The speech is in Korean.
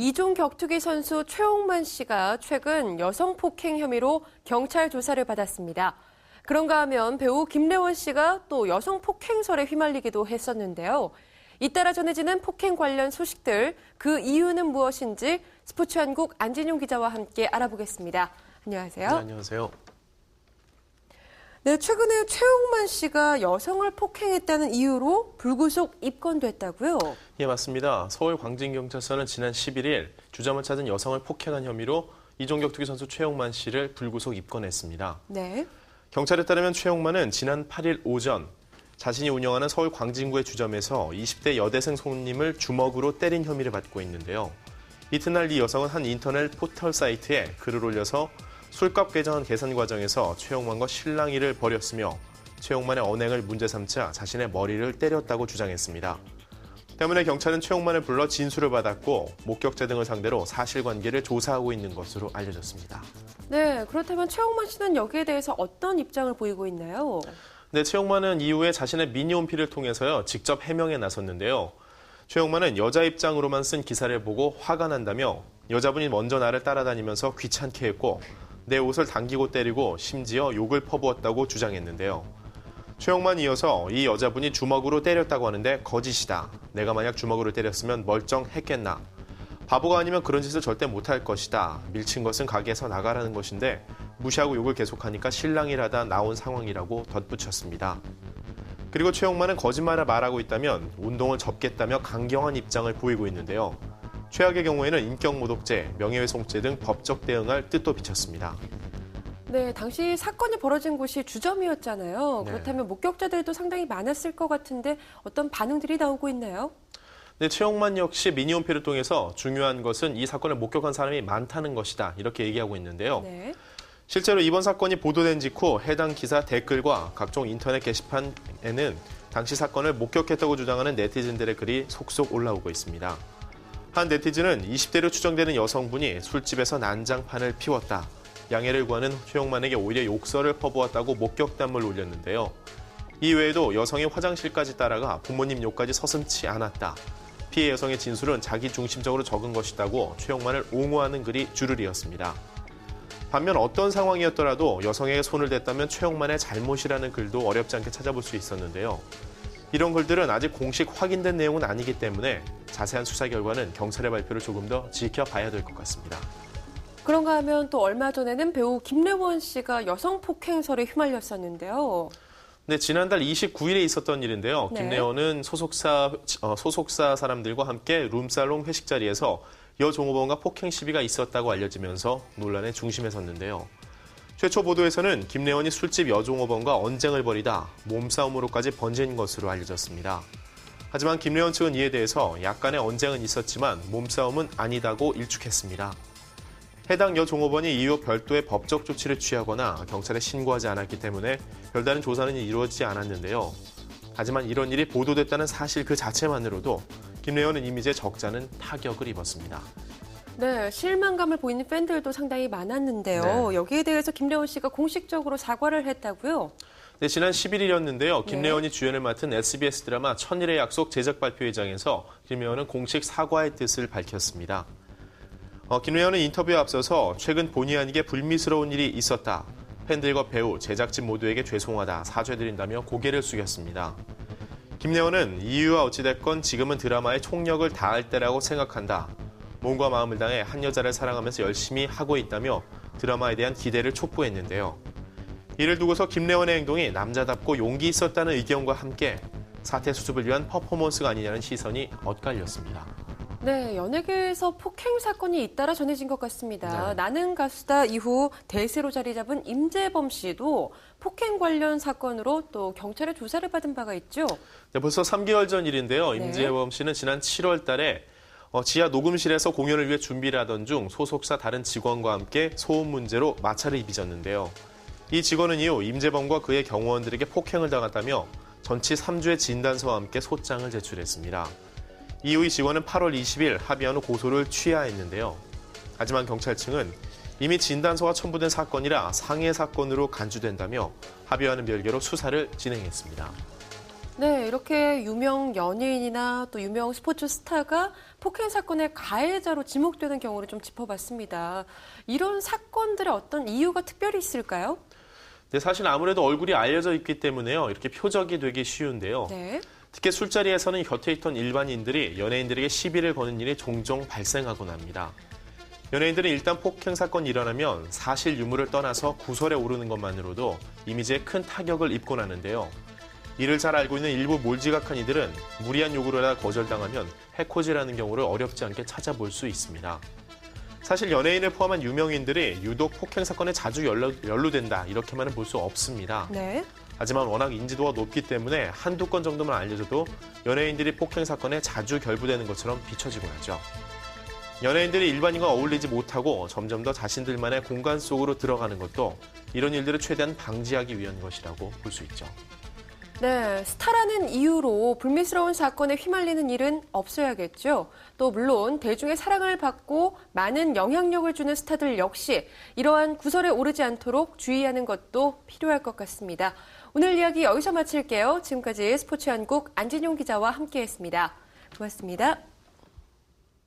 이종 격투기 선수 최홍만 씨가 최근 여성 폭행 혐의로 경찰 조사를 받았습니다. 그런가 하면 배우 김래원 씨가 또 여성 폭행설에 휘말리기도 했었는데요. 잇따라 전해지는 폭행 관련 소식들, 그 이유는 무엇인지 스포츠한국 안진용 기자와 함께 알아보겠습니다. 안녕하세요. 네, 안녕하세요. 네, 최근에 최홍만 씨가 여성을 폭행했다는 이유로 불구속 입건됐다고요? 예, 맞습니다. 서울 광진경찰서는 지난 11일 주점을 찾은 여성을 폭행한 혐의로 이종 격투기 선수 최홍만 씨를 불구속 입건했습니다. 네. 경찰에 따르면 최홍만은 지난 8일 오전 자신이 운영하는 서울 광진구의 주점에서 20대 여대생 손님을 주먹으로 때린 혐의를 받고 있는데요. 이튿날 이 여성은 한 인터넷 포털 사이트에 글을 올려서 술값 계정 계산 과정에서 최홍만과 실랑이를 벌였으며 최홍만의 언행을 문제 삼자 자신의 머리를 때렸다고 주장했습니다. 때문에 경찰은 최홍만을 불러 진술을 받았고 목격자 등을 상대로 사실관계를 조사하고 있는 것으로 알려졌습니다. 네, 그렇다면 최홍만 씨는 여기에 대해서 어떤 입장을 보이고 있나요? 네, 최홍만은 이후에 자신의 미니홈피를 통해서요 직접 해명에 나섰는데요. 최홍만은 여자 입장으로만 쓴 기사를 보고 화가 난다며 여자분이 먼저 나를 따라다니면서 귀찮게 했고 내 옷을 당기고 때리고 심지어 욕을 퍼부었다고 주장했는데요. 최홍만이 이어서 이 여자분이 주먹으로 때렸다고 하는데 거짓이다. 내가 만약 주먹으로 때렸으면 멀쩡했겠나. 바보가 아니면 그런 짓을 절대 못할 것이다. 밀친 것은 가게에서 나가라는 것인데 무시하고 욕을 계속하니까 실랑이라다 나온 상황이라고 덧붙였습니다. 그리고 최홍만은 거짓말을 말하고 있다면 운동을 접겠다며 강경한 입장을 보이고 있는데요. 최악의 경우에는 인격모독죄, 명예훼손죄 등 법적 대응할 뜻도 비쳤습니다. 네, 당시 사건이 벌어진 곳이 주점이었잖아요. 네. 그렇다면 목격자들도 상당히 많았을 것 같은데 어떤 반응들이 나오고 있나요? 네, 최홍만 역시 미니홈피를 통해서 중요한 것은 이 사건을 목격한 사람이 많다는 것이다. 이렇게 얘기하고 있는데요. 네. 실제로 이번 사건이 보도된 직후 해당 기사 댓글과 각종 인터넷 게시판에는 당시 사건을 목격했다고 주장하는 네티즌들의 글이 속속 올라오고 있습니다. 한 네티즌은 20대로 추정되는 여성분이 술집에서 난장판을 피웠다. 양해를 구하는 최홍만에게 오히려 욕설을 퍼부었다고 목격담을 올렸는데요. 이외에도 여성이 화장실까지 따라가 부모님 욕까지 서슴지 않았다. 피해 여성의 진술은 자기중심적으로 적은 것이다고 최홍만을 옹호하는 글이 줄을 이었습니다. 반면 어떤 상황이었더라도 여성에게 손을 댔다면 최홍만의 잘못이라는 글도 어렵지 않게 찾아볼 수 있었는데요. 이런 글들은 아직 공식 확인된 내용은 아니기 때문에 자세한 수사 결과는 경찰의 발표를 조금 더 지켜봐야 될 것 같습니다. 그런가 하면 또 얼마 전에는 배우 김래원 씨가 여성 폭행설에 휘말렸었는데요. 네, 지난달 29일에 있었던 일인데요. 네. 김래원은 소속사 사람들과 함께 룸살롱 회식 자리에서 여 종업원과 폭행 시비가 있었다고 알려지면서 논란의 중심에 섰는데요. 최초 보도에서는 김래원이 술집 여종업원과 언쟁을 벌이다 몸싸움으로까지 번진 것으로 알려졌습니다. 하지만 김래원 측은 이에 대해서 약간의 언쟁은 있었지만 몸싸움은 아니다고 일축했습니다. 해당 여종업원이 이후 별도의 법적 조치를 취하거나 경찰에 신고하지 않았기 때문에 별다른 조사는 이루어지지 않았는데요. 하지만 이런 일이 보도됐다는 사실 그 자체만으로도 김래원의 이미지에 적잖은 타격을 입었습니다. 네, 실망감을 보이는 팬들도 상당히 많았는데요. 네. 여기에 대해서 김래원 씨가 공식적으로 사과를 했다고요? 네, 지난 11일이었는데요. 김래원이 주연을 맡은 SBS 드라마 천일의 약속 제작 발표회장에서 김래원은 공식 사과의 뜻을 밝혔습니다. 김래원은 인터뷰에 앞서서 최근 본의 아니게 불미스러운 일이 있었다. 팬들과 배우, 제작진 모두에게 죄송하다, 사죄드린다며 고개를 숙였습니다. 김래원은 이유와 어찌됐건 지금은 드라마의 총력을 다할 때라고 생각한다. 몸과 마음을 다해 한 여자를 사랑하면서 열심히 하고 있다며 드라마에 대한 기대를 촉구했는데요. 이를 두고서 김래원의 행동이 남자답고 용기 있었다는 의견과 함께 사태 수습을 위한 퍼포먼스가 아니냐는 시선이 엇갈렸습니다. 네, 연예계에서 폭행 사건이 잇따라 전해진 것 같습니다. 네. 나는 가수다 이후 대세로 자리 잡은 임재범 씨도 폭행 관련 사건으로 또 경찰의 조사를 받은 바가 있죠. 네, 벌써 3개월 전 일인데요. 네. 임재범 씨는 지난 7월 달에 지하 녹음실에서 공연을 위해 준비를 하던 중 소속사 다른 직원과 함께 소음 문제로 마찰을 빚었는데요. 이 직원은 이후 임재범과 그의 경호원들에게 폭행을 당했다며 전치 3주의 진단서와 함께 소장을 제출했습니다. 이후 이 직원은 8월 20일 합의한 후 고소를 취하했는데요. 하지만 경찰 측은 이미 진단서가 첨부된 사건이라 상해 사건으로 간주된다며 합의와는 별개로 수사를 진행했습니다. 네, 이렇게 유명 연예인이나 또 유명 스포츠 스타가 폭행 사건의 가해자로 지목되는 경우를 좀 짚어봤습니다. 이런 사건들의 어떤 이유가 특별히 있을까요? 네, 사실 아무래도 얼굴이 알려져 있기 때문에요. 이렇게 표적이 되기 쉬운데요. 네. 특히 술자리에서는 곁에 있던 일반인들이 연예인들에게 시비를 거는 일이 종종 발생하곤 합니다. 연예인들은 일단 폭행 사건이 일어나면 사실 유무를 떠나서 구설에 오르는 것만으로도 이미지에 큰 타격을 입고 나는데요. 이를 잘 알고 있는 일부 몰지각한 이들은 무리한 요구를 하다 거절당하면 해코지라는 경우를 어렵지 않게 찾아볼 수 있습니다. 사실 연예인을 포함한 유명인들이 유독 폭행 사건에 자주 연루된다 이렇게만은 볼 수 없습니다. 네. 하지만 워낙 인지도가 높기 때문에 한두 건 정도만 알려져도 연예인들이 폭행 사건에 자주 결부되는 것처럼 비춰지곤 하죠. 연예인들이 일반인과 어울리지 못하고 점점 더 자신들만의 공간 속으로 들어가는 것도 이런 일들을 최대한 방지하기 위한 것이라고 볼 수 있죠. 네, 스타라는 이유로 불미스러운 사건에 휘말리는 일은 없어야겠죠. 또 물론 대중의 사랑을 받고 많은 영향력을 주는 스타들 역시 이러한 구설에 오르지 않도록 주의하는 것도 필요할 것 같습니다. 오늘 이야기 여기서 마칠게요. 지금까지 스포츠한국 안진용 기자와 함께했습니다. 고맙습니다.